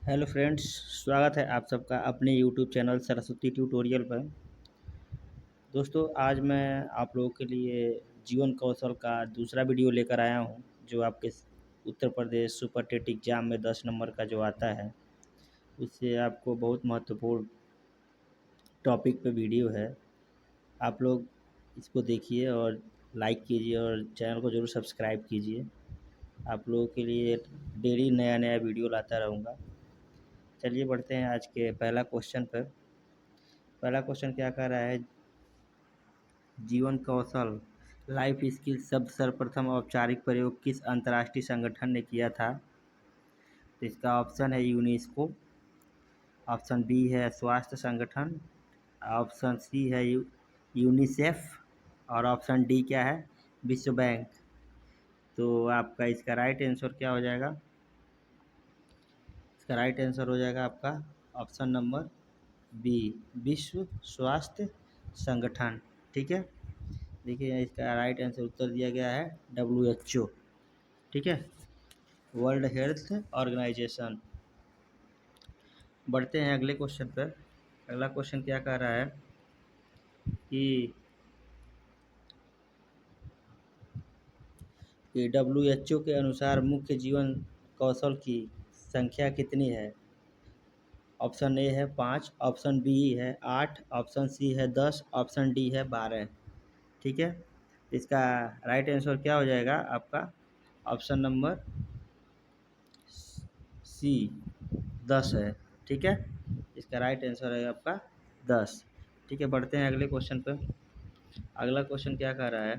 Hello friends, स्वागत है आप सबका अपने यूट्यूब चैनल सरस्वती ट्यूटोरियल पर। दोस्तों, आज मैं आप लोगों के लिए जीवन कौशल का दूसरा वीडियो लेकर आया हूं, जो आपके Uttar Pradesh super TET exam में 10 नंबर का जो आता है, उससे आपको बहुत महत्वपूर्ण टॉपिक पे वीडियो है। आप लोग इसको देखिए और लाइक कीजिए और चैनल को ज़रूर सब्सक्राइब कीजिए। आप लोगों के लिए डेली नया नया वीडियो लाता रहूँगा। चलिए बढ़ते हैं आज के पहला क्वेश्चन पर। पहला क्वेश्चन क्या कह रहा है? जीवन कौशल लाइफ स्किल शब्द सर्वप्रथम औपचारिक प्रयोग किस अंतर्राष्ट्रीय संगठन ने किया था? तो इसका ऑप्शन है यूनेस्को, ऑप्शन बी है स्वास्थ्य संगठन, ऑप्शन सी है यूनिसेफ और ऑप्शन डी क्या है? विश्व बैंक। तो आपका इसका राइट आंसर क्या हो जाएगा? इसका राइट आंसर हो जाएगा आपका ऑप्शन नंबर बी, विश्व स्वास्थ्य संगठन। ठीक है, देखिए इसका राइट आंसर उत्तर दिया गया है WHO। ठीक है, वर्ल्ड हेल्थ ऑर्गेनाइजेशन। बढ़ते हैं अगले क्वेश्चन पर। अगला क्वेश्चन क्या कह रहा है कि WHO के अनुसार मुख्य जीवन कौशल की संख्या कितनी है? ऑप्शन ए है 5, ऑप्शन बी है 8, ऑप्शन सी है 10, ऑप्शन डी है 12। ठीक है, इसका राइट आंसर क्या हो जाएगा आपका? ऑप्शन नंबर सी, 10 है। ठीक है, इसका राइट आंसर है आपका 10। ठीक है, बढ़ते हैं अगले क्वेश्चन पर। अगला क्वेश्चन क्या कह रहा है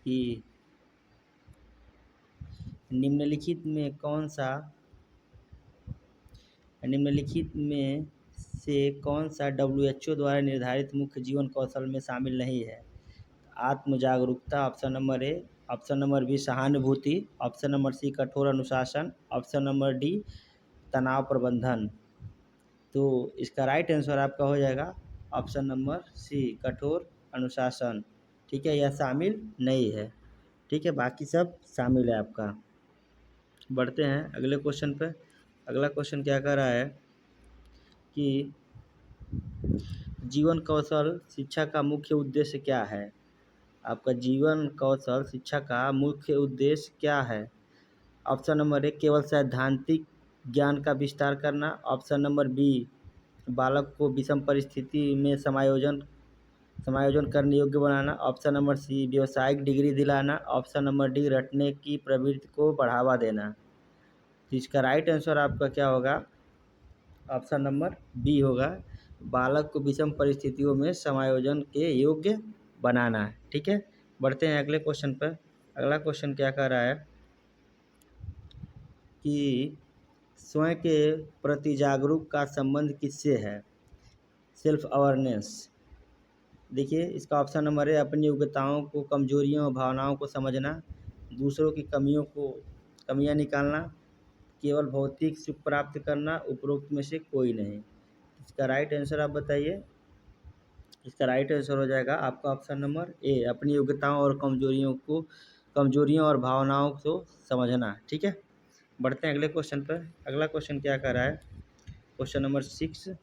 कि निम्नलिखित में से कौन सा WHO द्वारा निर्धारित मुख्य जीवन कौशल में शामिल नहीं है? आत्म जागरूकता option number A, option number B सहानुभूति, ऑप्शन नंबर सी कठोर अनुशासन, ऑप्शन नंबर डी तनाव प्रबंधन। तो इसका राइट आंसर आपका हो जाएगा ऑप्शन नंबर सी कठोर अनुशासन। ठीक है, यह शामिल नहीं है। ठीक है, बाकी सब शामिल है आपका। बढ़ते हैं अगले क्वेश्चन पे। अगला क्वेश्चन क्या कह रहा है कि जीवन कौशल शिक्षा का मुख्य उद्देश्य क्या है? आपका जीवन कौशल शिक्षा का मुख्य उद्देश्य क्या है? ऑप्शन नंबर ए केवल सैद्धांतिक ज्ञान का विस्तार करना, ऑप्शन नंबर बी बालक को विषम परिस्थिति में समायोजन समायोजन करने योग्य बनाना, ऑप्शन नंबर सी व्यावसायिक डिग्री दिलाना, ऑप्शन नंबर डी रटने की प्रवृत्ति को बढ़ावा देना। तो इसका राइट आंसर आपका क्या होगा? ऑप्शन नंबर बी होगा, बालक को विषम परिस्थितियों में समायोजन के योग्य बनाना है। ठीक है, बढ़ते हैं अगले क्वेश्चन पर। अगला क्वेश्चन क्या कह रहा है कि स्वयं के प्रति जागरूक का संबंध किससे है? Self awareness. देखिए इसका ऑप्शन नंबर है अपनी योग्यताओं को, कमजोरियों और भावनाओं को समझना, दूसरों की कमियां निकालना, केवल भौतिक सुख प्राप्त करना, उपरोक्त में से कोई नहीं। इसका राइट आंसर आप बताइए। इसका राइट आंसर हो जाएगा आपका ऑप्शन नंबर ए, अपनी योग्यताओं और कमजोरियों और भावनाओं को समझना। ठीक है, बढ़ते हैं अगले क्वेश्चन पर। अगला क्वेश्चन क्या कर रहा है? क्वेश्चन नंबर 6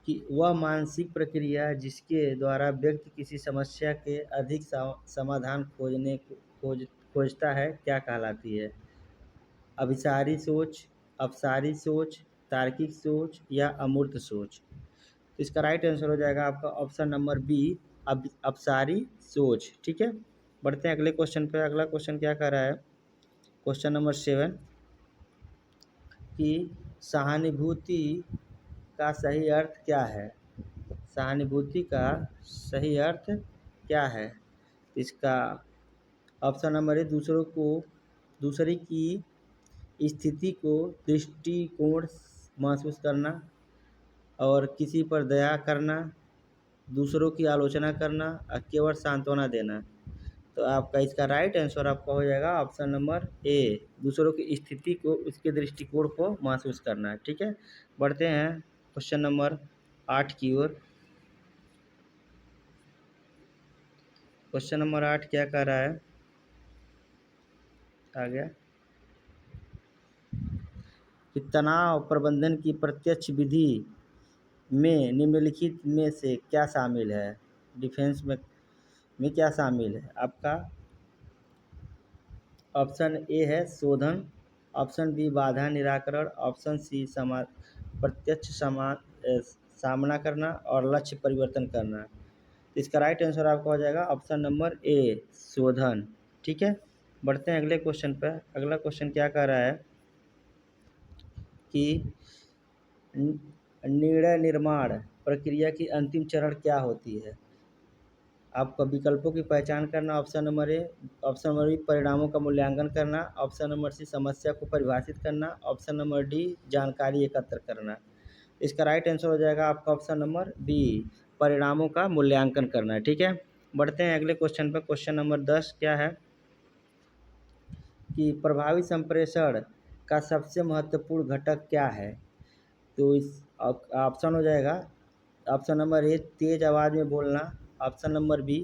कि वह मानसिक प्रक्रिया जिसके द्वारा व्यक्ति किसी समस्या के अधिक समाधान खोजता है क्या कहलाती है? अभिसारी सोच, अपसारी सोच, तार्किक सोच या अमूर्त सोच। तो इसका राइट आंसर हो जाएगा आपका ऑप्शन नंबर बी, अपसारी सोच। ठीक है, बढ़ते हैं अगले क्वेश्चन पे। अगला क्वेश्चन क्या कह रहा है? क्वेश्चन नंबर 7 कि सहानुभूति का सही अर्थ क्या है? सहानुभूति का सही अर्थ क्या है? इसका ऑप्शन नंबर ए दूसरे की स्थिति को दृष्टिकोण महसूस करना और किसी पर दया करना, दूसरों की आलोचना करना और केवल सांत्वना देना। तो आपका इसका राइट आंसर आपका हो जाएगा ऑप्शन नंबर ए, दूसरों की स्थिति को, उसके दृष्टिकोण को महसूस करना। ठीक है, बढ़ते हैं क्वेश्चन नंबर 8 की ओर। क्वेश्चन नंबर 8 क्या कह रहा है? आ गया कि तनाव प्रबंधन की प्रत्यक्ष विधि में निम्नलिखित में से क्या शामिल है? डिफेंस में क्या शामिल है आपका? ऑप्शन ए है शोधन, ऑप्शन बी बाधा निराकरण, ऑप्शन सी प्रत्यक्ष सामना करना और लक्ष्य परिवर्तन करना। इसका राइट आंसर आपका हो जाएगा ऑप्शन नंबर ए शोधन। ठीक है, बढ़ते हैं अगले क्वेश्चन पर। अगला क्वेश्चन क्या कह रहा है कि निर्णय निर्माण प्रक्रिया की अंतिम चरण क्या होती है? आपका विकल्पों की पहचान करना, option number A, option number B परिणामों का मूल्यांकन करना, ऑप्शन नंबर सी समस्या को परिभाषित करना, ऑप्शन नंबर डी जानकारी एकत्र करना। इसका राइट आंसर हो जाएगा आपका ऑप्शन नंबर बी परिणामों का मूल्यांकन करना। ठीक है, बढ़ते हैं अगले क्वेश्चन पर। क्वेश्चन नंबर 10 क्या है कि प्रभावी संप्रेषण का सबसे महत्वपूर्ण घटक क्या है? तो इस ऑप्शन हो जाएगा ऑप्शन नंबर ए तेज आवाज़ में बोलना, ऑप्शन नंबर बी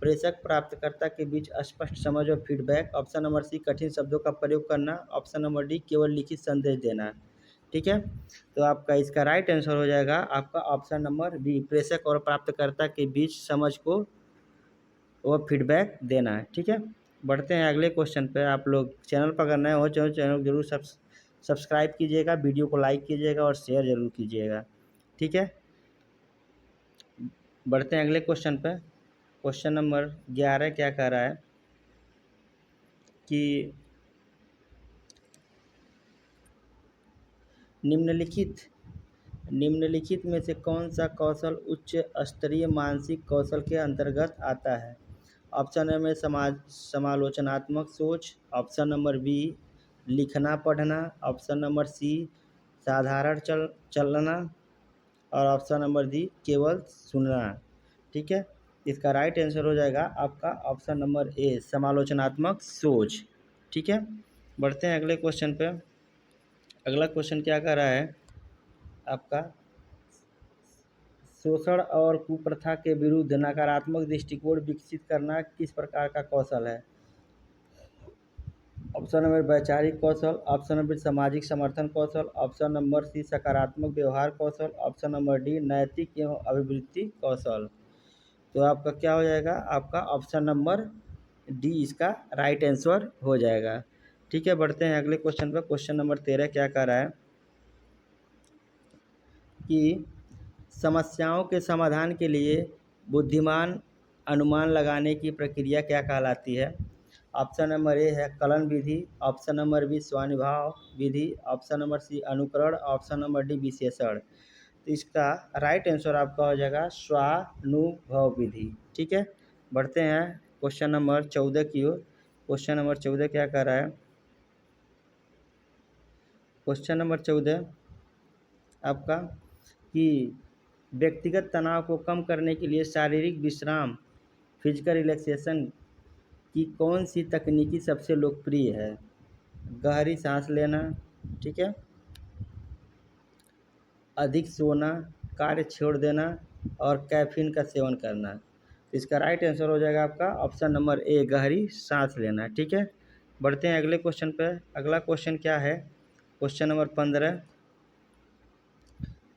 प्रेषक प्राप्तकर्ता के बीच स्पष्ट समझ और फीडबैक, ऑप्शन नंबर सी कठिन शब्दों का प्रयोग करना, ऑप्शन नंबर डी केवल लिखित संदेश देना। ठीक है, तो आपका इसका राइट आंसर हो जाएगा आपका ऑप्शन नंबर बी प्रेषक और प्राप्तकर्ता के बीच समझ को वो फीडबैक देना है। ठीक है, बढ़ते हैं अगले क्वेश्चन पे। आप लोग चैनल पर अगर नए हो चैनल जरूर सब्सक्राइब कीजिएगा, वीडियो को लाइक कीजिएगा और शेयर जरूर कीजिएगा। ठीक है, बढ़ते हैं अगले क्वेश्चन पे। क्वेश्चन नंबर 11 क्या कह रहा है कि निम्नलिखित में से कौन सा कौशल उच्च स्तरीय मानसिक कौशल के अंतर्गत आता है? ऑप्शन ए में समालोचनात्मक सोच, ऑप्शन नंबर बी लिखना पढ़ना, ऑप्शन नंबर सी साधारण चलना और ऑप्शन नंबर डी केवल सुनना। ठीक है, इसका राइट आंसर हो जाएगा आपका ऑप्शन नंबर ए समालोचनात्मक सोच। ठीक है, बढ़ते हैं अगले क्वेश्चन पे। अगला क्वेश्चन क्या कर रहा है आपका शोषण और कुप्रथा के विरुद्ध नकारात्मक दृष्टिकोण विकसित करना किस प्रकार का कौशल है? ऑप्शन नंबर वैचारिक कौशल, ऑप्शन नंबर सामाजिक समर्थन कौशल, ऑप्शन नंबर सी सकारात्मक व्यवहार कौशल, ऑप्शन नंबर डी नैतिक एवं अभिवृत्ति कौशल। तो आपका क्या हो जाएगा? आपका ऑप्शन नंबर डी इसका राइट आंसर हो जाएगा। ठीक है, बढ़ते हैं अगले क्वेश्चन पर। क्वेश्चन नंबर 13 क्या कह रहा है कि समस्याओं के समाधान के लिए बुद्धिमान अनुमान लगाने की प्रक्रिया क्या कहलाती है? ऑप्शन नंबर ए है कलन विधि, ऑप्शन नंबर बी स्वानुभाव विधि, ऑप्शन नंबर सी अनुकरण, ऑप्शन नंबर डी विशेषण। तो इसका राइट आंसर आपका हो जाएगा स्वानुभव विधि। ठीक है, बढ़ते हैं क्वेश्चन नंबर 14 की ओर। क्वेश्चन नंबर 14 क्या कह रहा है? क्वेश्चन नंबर 14 आपका कि व्यक्तिगत तनाव को कम करने के लिए शारीरिक विश्राम फिजिकल रिलैक्सेशन की कौन सी तकनीकी सबसे लोकप्रिय है? गहरी सांस लेना, ठीक है, अधिक सोना, कार्य छोड़ देना और कैफीन का सेवन करना। इसका राइट आंसर हो जाएगा आपका ऑप्शन नंबर ए गहरी सांस लेना। ठीक है, बढ़ते हैं अगले क्वेश्चन पे। अगला क्वेश्चन क्या है? क्वेश्चन नंबर 15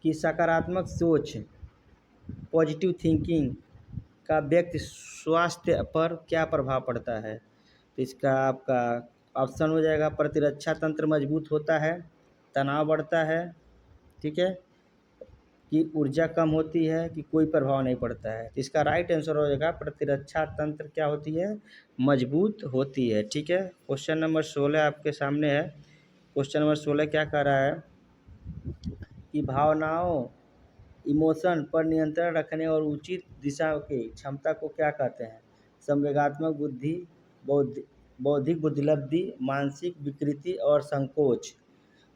कि सकारात्मक सोच पॉजिटिव थिंकिंग का व्यक्ति स्वास्थ्य पर क्या प्रभाव पड़ता है? तो इसका आपका ऑप्शन हो जाएगा प्रतिरक्षा तंत्र मजबूत होता है, तनाव बढ़ता है, ठीक है, कि ऊर्जा कम होती है, कि कोई प्रभाव नहीं पड़ता है। तो इसका राइट आंसर हो जाएगा प्रतिरक्षा तंत्र क्या होती है? मजबूत होती है। ठीक है, क्वेश्चन नंबर 16 आपके सामने है। क्वेश्चन नंबर 16 क्या कह रहा है कि भावनाओं इमोशन पर नियंत्रण रखने और उचित दिशा की क्षमता को क्या कहते हैं? संवेगात्मक बुद्धि, बौद्धिक बुद्धिलब्धि, मानसिक विकृति और संकोच।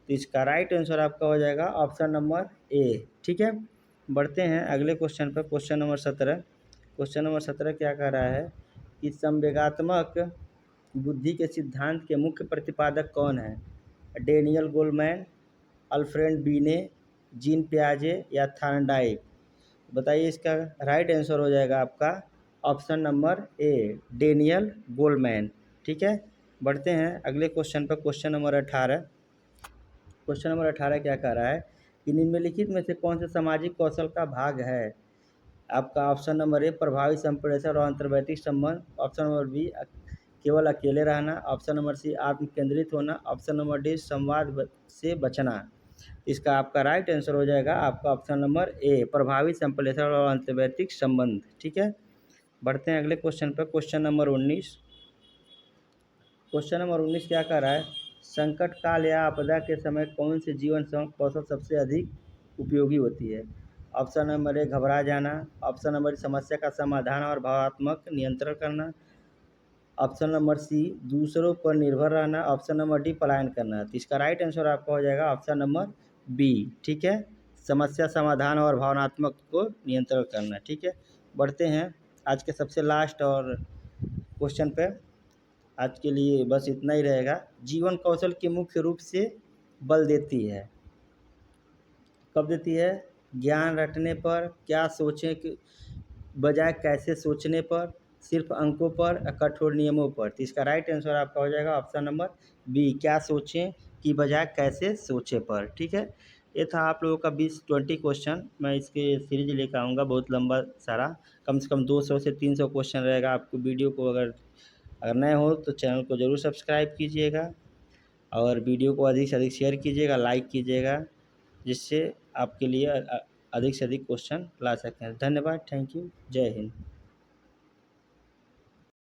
तो इसका राइट आंसर आपका हो जाएगा ऑप्शन नंबर ए। ठीक है, बढ़ते हैं अगले क्वेश्चन पर। Question number 17। क्वेश्चन नंबर 17 क्या कह रहा है कि संवेगात्मक बुद्धि के सिद्धांत के मुख्य प्रतिपादक कौन है? डेनियल गोलमैन, अल्फ्रेड बीने, जीन पियाजे या थॉर्नडाइक। बताइए, इसका राइट आंसर हो जाएगा आपका ऑप्शन नंबर ए डेनियल गोलमैन। ठीक है, बढ़ते हैं अगले क्वेश्चन पर। Question number 18। क्वेश्चन नंबर 18 क्या कह रहा है कि निम्नलिखित में से कौन से सामाजिक कौशल का भाग है? आपका ऑप्शन नंबर ए प्रभावी संप्रेषण और अंतर्वैयक्तिक संबंध, ऑप्शन नंबर बी केवल अकेले रहना, ऑप्शन नंबर सी आत्म केंद्रित होना, ऑप्शन नंबर डी से बचना। इसका आपका राइट आंसर हो जाएगा आपका ऑप्शन नंबर ए प्रभावी संप्रेषण और अंतर्वैयक्तिक संबंध। ठीक है, बढ़ते हैं अगले क्वेश्चन पर। Question number 19। क्वेश्चन नंबर 19 क्या कह रहा है? संकट काल या आपदा के समय कौन से जीवन कौशल सबसे अधिक उपयोगी होती है? ऑप्शन नंबर ए घबरा जाना, ऑप्शन नंबर समस्या का समाधान और भावनात्मक नियंत्रण करना, ऑप्शन नंबर सी दूसरों पर निर्भर रहना, ऑप्शन नंबर डी पलायन करना। तो इसका राइट आंसर आपका हो जाएगा ऑप्शन नंबर बी। ठीक है, समस्या समाधान और भावनात्मक को नियंत्रण करना। ठीक है, बढ़ते हैं आज के सबसे लास्ट और क्वेश्चन पे। आज के लिए बस इतना ही रहेगा। जीवन कौशल के मुख्य रूप से बल देती है, कब देती है? ज्ञान रटने पर, क्या सोचें कि बजाय कैसे सोचने पर, सिर्फ अंकों पर या कठोर नियमों पर। तो इसका राइट आंसर आपका हो जाएगा ऑप्शन नंबर बी क्या सोचें कि बजाय कैसे सोचें पर। ठीक है, ये था आप लोगों का 20-20 क्वेश्चन। मैं इसके सीरीज लेकर आऊँगा बहुत लंबा सारा, कम से कम 200 से 300 क्वेश्चन रहेगा। आपको वीडियो को अगर नए हो तो चैनल को ज़रूर सब्सक्राइब कीजिएगा और वीडियो को अधिक से अधिक शेयर कीजिएगा, लाइक कीजिएगा, जिससे आपके लिए अधिक से अधिक क्वेश्चन ला सकें। धन्यवाद, थैंक यू, जय हिंद।